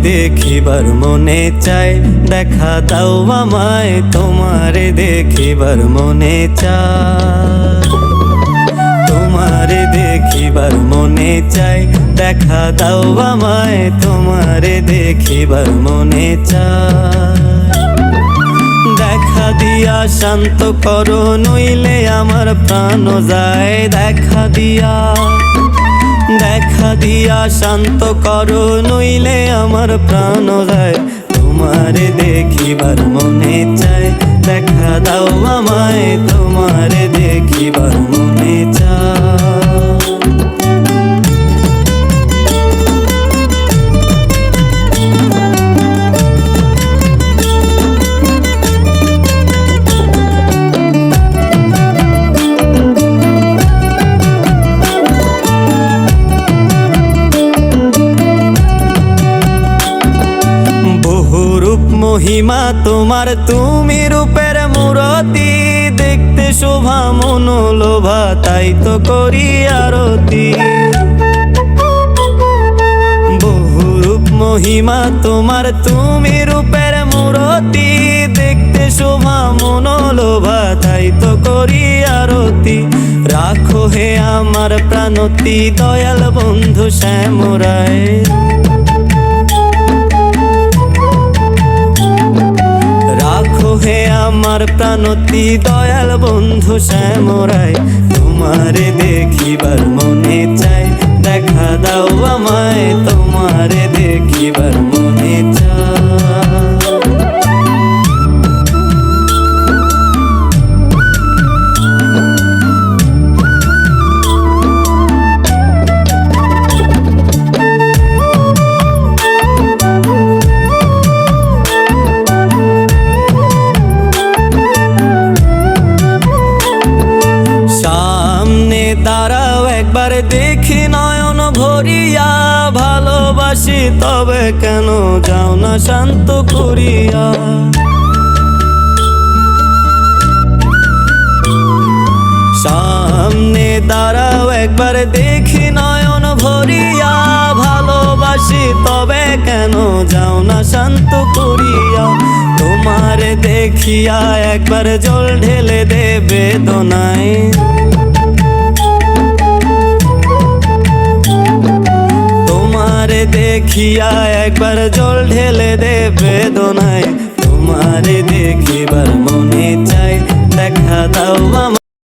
দেখিবার মনে চায়, দেখা দাও আমায় তোমারে দেখিবার মনে চায়। তোমারে দেখিবার মনে চায়, দেখা দাও আমায় তোমারে দেখিবার মনে চায়। দেখা দিয়া শান্ত করো নইলে আমার প্রাণ যায়, দেখা দিয়া শান্ত করো নইলে আমার প্রাণ যায়। তোমারে দেখিবার মনে চায়, দেখা দাও আমায় তোমারে দেখিবার মনে চায়। মহিমা তোমার তুমি রূপের মূরতি, দেখতে শোভা মনোলোভা তাই তো করি আরতি। বহুরূপ মহিমা তোমার তুমি রূপের মূরতি, দেখতে শোভা মনোলোভা তাই তো করি আরতি। রাখো হে আমার প্রাণতি দয়াল বন্ধু শ্যামরায়, রাখো হে আমার প্রাণতি দয়াল বন্ধু শ্যামরায়। তোমারে দেখিবার মনে চায়, দেখা দাও আমায় তোমারে দেখিবার মনে চায়। দাঁড়াও একবার দেখি নয়ন ভরিয়া, ভালোবাসি তবে কেন যাও না শান্ত করিয়া। সামনে দাঁড়াও একবার দেখি নয়ন ভরিয়া, ভালোবাসি তবে কেন যাও না শান্ত করিয়া। তোমারে দেখিয়া একবার জল ঢেলে দে বেদনায়, তোমারে দেখিয়া একবার জল ঢেলে দে বেদনায়। তোমারে দেখিবার মনে চায়,